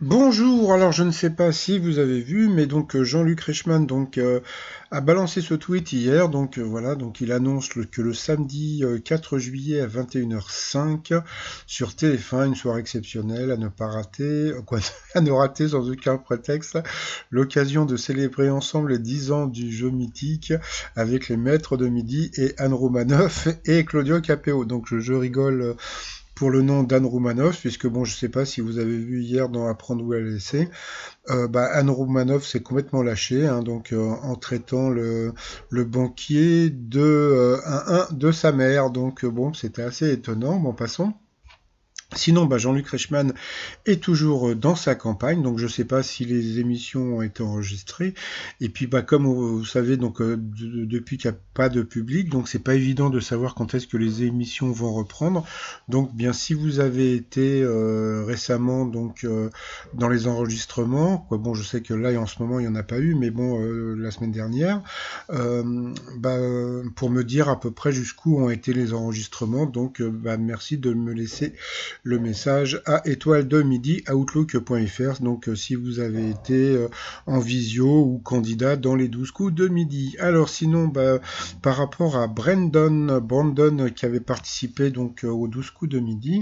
Bonjour, alors je ne sais pas si vous avez vu, mais donc Jean-Luc Reichmann a balancé ce tweet hier, voilà, donc il annonce que le samedi 4 juillet à 21h05 sur TF1, une soirée exceptionnelle à ne pas rater, à ne rater sans aucun prétexte, l'occasion de célébrer ensemble les 10 ans du jeu mythique avec les maîtres de midi et Anne Romanoff et Claudio Capéo. Donc je rigole pour le nom d'Anne Roumanoff, puisque bon, je sais pas si vous avez vu hier dans Apprendre ou à laisser, Anne Roumanoff s'est complètement lâchée, hein, en traitant le banquier de sa mère, bon, c'était assez étonnant, bon, passons. Sinon, Jean-Luc Reichmann est toujours dans sa campagne, donc je ne sais pas si les émissions ont été enregistrées. Et puis, comme vous savez, depuis qu'il n'y a pas de public, donc c'est pas évident de savoir quand est-ce que les émissions vont reprendre. Donc, bien, si vous avez été récemment dans les enregistrements, quoi, bon, je sais que là, en ce moment, il n'y en a pas eu, mais bon, la semaine dernière, pour me dire à peu près jusqu'où ont été les enregistrements. Merci de me laisser le message à étoile de midi outlook.fr. Si vous avez été en visio ou candidat dans les 12 coups de midi. Alors sinon, par rapport à Brandon qui avait participé aux 12 coups de midi,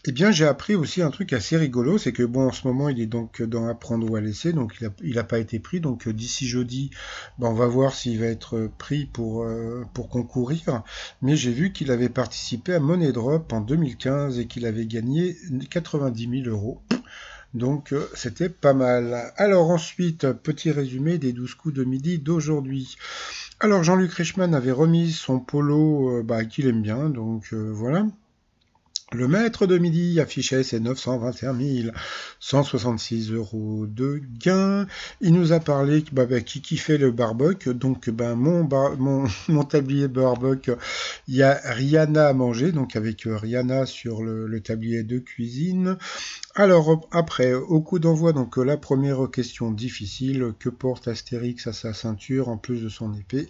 eh bien, j'ai appris aussi un truc assez rigolo, c'est que bon, en ce moment, il est donc dans Apprendre ou à laisser, donc il a pas été pris. D'ici jeudi, on va voir s'il va être pris pour concourir. Mais j'ai vu qu'il avait participé à Money Drop en 2015 et qu'il avait gagné 90 000 euros. C'était pas mal. Alors ensuite, petit résumé des 12 coups de midi d'aujourd'hui. Alors Jean-Luc Reichmann avait remis son polo qu'il aime bien, voilà. Le maître de midi affichait ses 921 166 euros de gain. Il nous a parlé qui kiffait le barbecue. Mon tablier barbecue, il y a Rihanna à manger, donc avec Rihanna sur le tablier de cuisine. Alors après, au coup d'envoi, la première question difficile, que porte Astérix à sa ceinture en plus de son épée?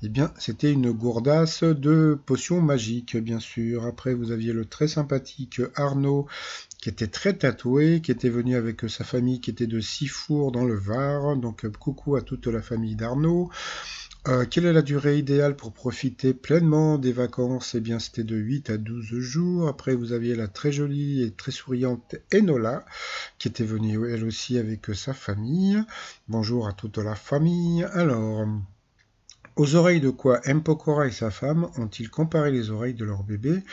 Eh bien, c'était une gourdasse de potions magiques, bien sûr. Après, vous aviez le très sympathique Arnaud, qui était très tatoué, qui était venu avec sa famille, qui était de Sifour dans le Var. Coucou à toute la famille d'Arnaud. Quelle est la durée idéale pour profiter pleinement des vacances? Eh bien, c'était de 8 à 12 jours. Après, vous aviez la très jolie et très souriante Enola, qui était venue elle aussi avec sa famille. Bonjour à toute la famille. Alors, aux oreilles de quoi M. Pokora et sa femme ont-ils comparé les oreilles de leur bébé?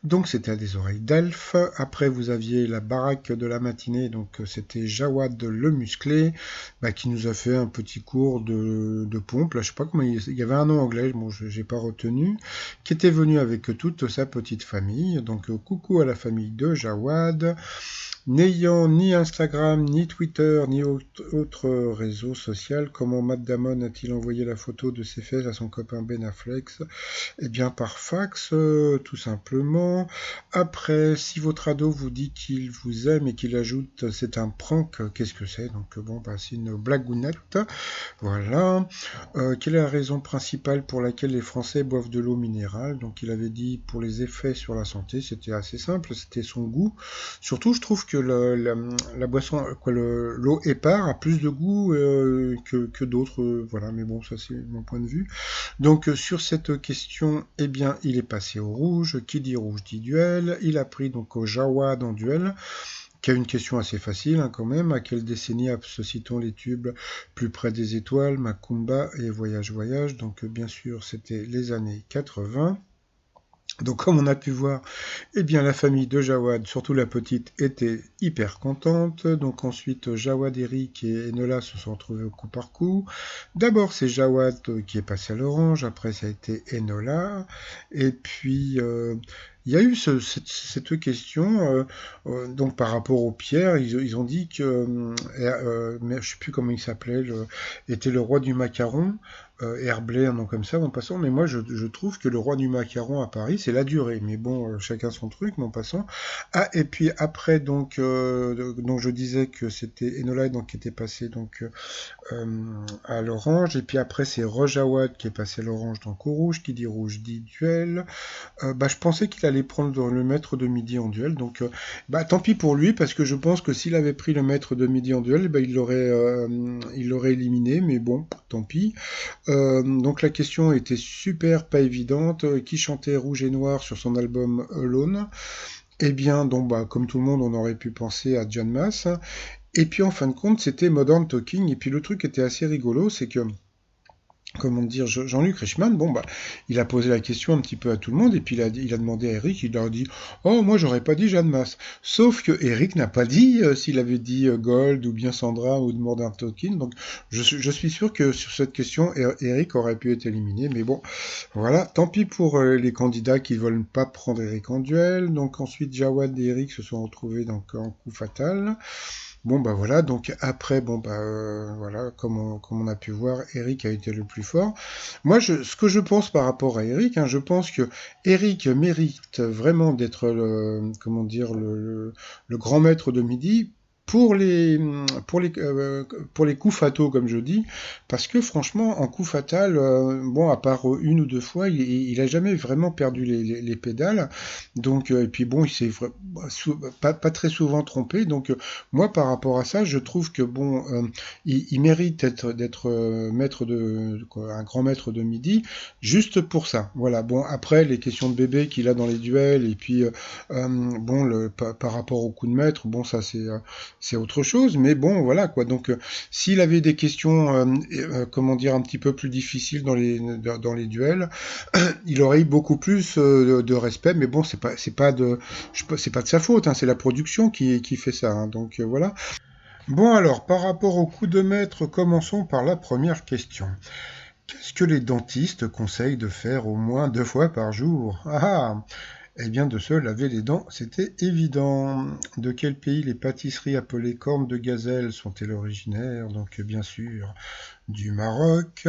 Donc c'était à des oreilles d'elfe. Après vous aviez la baraque de la matinée, c'était Jawad le musclé, qui nous a fait un petit cours de pompe. Là je sais pas comment il y avait un nom anglais, bon j'ai pas retenu, qui était venu avec toute sa petite famille. Coucou à la famille de Jawad. N'ayant ni Instagram, ni Twitter, ni autre réseau social, comment Matt Damon a-t-il envoyé la photo de ses fesses à son copain Ben Affleck? Eh bien par fax, tout simplement. Après, si votre ado vous dit qu'il vous aime et qu'il ajoute c'est un prank, qu'est-ce que c'est? C'est une blagounette. Voilà. Quelle est la raison principale pour laquelle les Français boivent de l'eau minérale? Donc il avait dit pour les effets sur la santé, c'était assez simple, c'était son goût. Surtout, je trouve que la boisson, l'eau épar a plus de goût que d'autres, voilà. Mais bon, ça c'est mon point de vue. Sur cette question, eh bien, il est passé au rouge. Qui dit rouge dit duel. Il a pris au Jawad en duel, qui a une question assez facile quand même. À quelle décennie associe-t-on les tubes Plus près des étoiles, Macumba et Voyage Voyage? Bien sûr, c'était les années 80. Comme on a pu voir, eh bien la famille de Jawad, surtout la petite, était hyper contente. Ensuite, Jawad, Eric et Enola se sont retrouvés au coup par coup. D'abord c'est Jawad qui est passé à l'orange, après ça a été Enola. Et puis il y a eu cette question, par rapport aux pierres, ils ont dit que, mais je sais plus comment il s'appelait, était le roi du macaron. Herblay, un nom comme ça, en passant. Mais moi, je trouve que le roi du macaron à Paris, c'est la durée. Mais bon, chacun son truc, mais en passant. Ah, et puis après, je disais que c'était Enola qui était passé à l'orange. Et puis après, c'est Rojawad qui est passé à l'orange, au rouge. Qui dit rouge dit duel. Je pensais qu'il allait prendre le maître de midi en duel. Donc, bah, tant pis pour lui, parce que je pense que s'il avait pris le maître de midi en duel, bah, il l'aurait éliminé. Mais bon, tant pis. Donc la question était super pas évidente. Qui chantait Rouge et Noir sur son album Alone? Eh bien, donc, bah, comme tout le monde, on aurait pu penser à John Mass. Et puis en fin de compte, c'était Modern Talking. Et puis le truc était assez rigolo, c'est que comment dire, Jean-Luc Reichmann, bon bah, il a posé la question un petit peu à tout le monde et puis il a demandé à Eric, il leur a dit, oh moi j'aurais pas dit Jeanne Masse, sauf que Eric n'a pas dit s'il avait dit Gold ou bien Sandra ou de Modern Talking, donc je suis sûr que sur cette question Eric aurait pu être éliminé, mais bon, voilà, tant pis pour les candidats qui veulent pas prendre Eric en duel, donc ensuite Jawad et Eric se sont retrouvés donc en coup fatal. Bon bah voilà, donc après, bon bah voilà, comme on a pu voir, Eric a été le plus fort. Moi, ce que je pense par rapport à Eric, hein, je pense que Eric mérite vraiment d'être comment dire, le grand maître de midi pour pour les coups fataux, comme je dis, parce que franchement, en coup fatal, bon, à part une ou deux fois, il a jamais vraiment perdu les pédales. Donc, et puis bon, il s'est pas très souvent trompé. Donc, moi, par rapport à ça, je trouve que bon, il mérite d'être maître quoi, un grand maître de midi, juste pour ça. Voilà. Bon, après les questions de bébé qu'il a dans les duels et puis bon, par rapport au coup de maître, bon, ça c'est autre chose. Mais bon, voilà quoi. Donc, s'il avait des questions, comment dire, un petit peu plus difficiles dans les duels, il aurait eu beaucoup plus de respect. Mais bon, c'est pas de sa faute. Hein, c'est la production qui fait ça. Hein, donc voilà. Bon alors, par rapport au coup de maître, commençons par la première question. Qu'est-ce que les dentistes conseillent de faire au moins 2 fois par jour? Ah, eh bien de se laver les dents, c'était évident. De quel pays les pâtisseries appelées cornes de gazelle sont-elles originaires? Donc bien sûr du Maroc.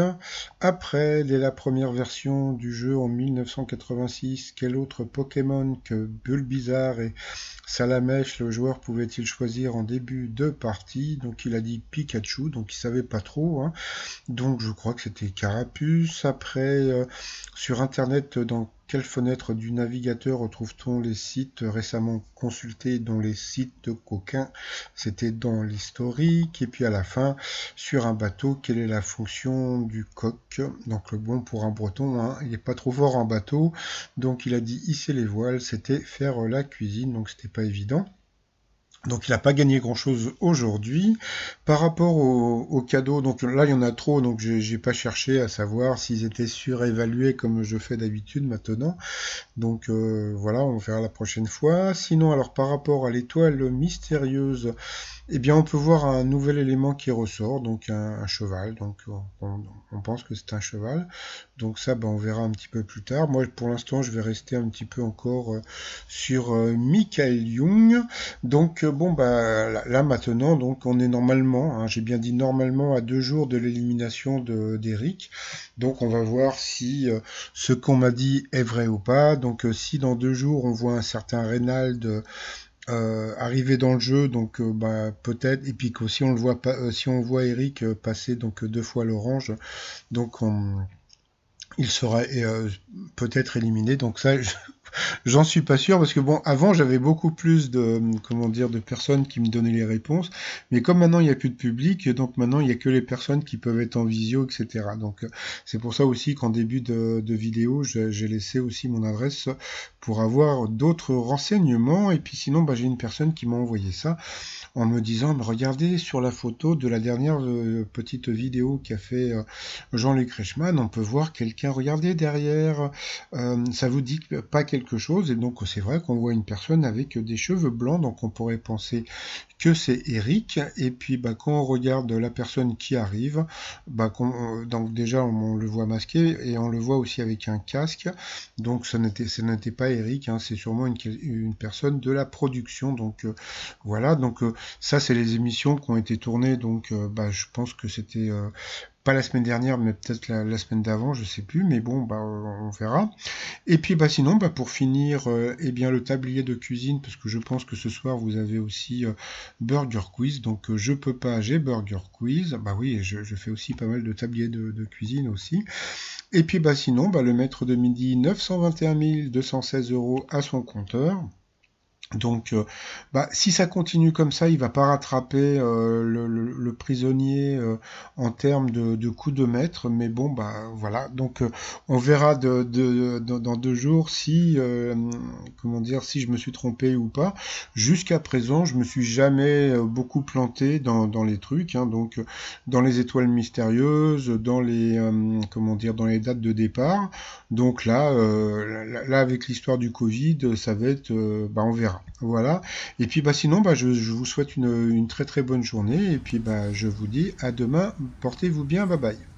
Après, dès la première version du jeu en 1986, quel autre Pokémon que Bulbizarre et Salamèche le joueur pouvait-il choisir en début de partie? Donc il a dit Pikachu, donc il savait pas trop. Hein. Donc je crois que c'était Carapuce. Après, sur Internet, dans quelle fenêtre du navigateur retrouve-t-on les sites récemment consultés, dont les sites de coquins? C'était dans l'historique. Et puis à la fin, sur un bateau, quelle est la fonction du coq? Donc le bon pour un breton, hein, il n'est pas trop fort en bateau. Donc il a dit hisser les voiles, c'était faire la cuisine, donc c'était pas évident. Donc il n'a pas gagné grand-chose aujourd'hui. Par rapport aux cadeaux, donc là il y en a trop, donc j'ai pas cherché à savoir s'ils étaient surévalués comme je fais d'habitude maintenant. Donc voilà, on verra la prochaine fois. Sinon, alors par rapport à l'étoile mystérieuse, eh bien on peut voir un nouvel élément qui ressort, donc un cheval. Donc on pense que c'est un cheval. Donc ça, ben, on verra un petit peu plus tard. Moi, pour l'instant, je vais rester un petit peu encore sur Michael Young. Donc bon, bah là maintenant, donc on est normalement, hein, j'ai bien dit normalement à 2 jours de l'élimination d'Eric. Donc on va voir si ce qu'on m'a dit est vrai ou pas. Donc si dans 2 jours on voit un certain Reynald arriver dans le jeu, donc bah peut-être. Et puis que si on le voit pas, si on voit Eric passer donc 2 fois l'orange, donc il sera peut-être éliminé. Donc ça, j'en suis pas sûr parce que bon, avant j'avais beaucoup plus de comment dire de personnes qui me donnaient les réponses, mais comme maintenant il n'y a plus de public, donc maintenant il n'y a que les personnes qui peuvent être en visio, etc. Donc c'est pour ça aussi qu'en début de vidéo, j'ai laissé aussi mon adresse pour avoir d'autres renseignements. Et puis sinon, bah, j'ai une personne qui m'a envoyé ça en me disant, mais regardez sur la photo de la dernière petite vidéo qu'a fait Jean-Luc Reichmann, on peut voir quelqu'un, regardez derrière, ça vous dit pas quelque chose? Et donc c'est vrai qu'on voit une personne avec des cheveux blancs, donc on pourrait penser que c'est Eric. Et puis bah, quand on regarde la personne qui arrive, bah, donc déjà on le voit masqué et on le voit aussi avec un casque. Donc ce n'était pas Eric, hein, c'est sûrement une personne de la production. Donc voilà, donc ça c'est les émissions qui ont été tournées. Donc bah, je pense que c'était pas la semaine dernière, mais peut-être la semaine d'avant, je sais plus, mais bon, bah, on verra. Et puis bah sinon, bah, pour finir, eh bien le tablier de cuisine, parce que je pense que ce soir vous avez aussi Burger Quiz, donc je peux pas, j'ai Burger Quiz. Bah oui, et je fais aussi pas mal de tabliers de cuisine aussi. Et puis bah sinon, bah, le maître de midi, 921 216 euros à son compteur. Donc, bah, si ça continue comme ça, il va pas rattraper le prisonnier en termes de coups de maître, mais bon, bah voilà. Donc, on verra dans 2 jours si, comment dire, si je me suis trompé ou pas. Jusqu'à présent, je me suis jamais beaucoup planté dans les trucs, hein, donc dans les étoiles mystérieuses, dans les, comment dire, dans les dates de départ. Donc là, là avec l'histoire du Covid, ça va être, bah, on verra. Voilà. Et puis bah sinon, bah, je vous souhaite une très très bonne journée. Et puis bah je vous dis à demain. Portez-vous bien. Bye bye.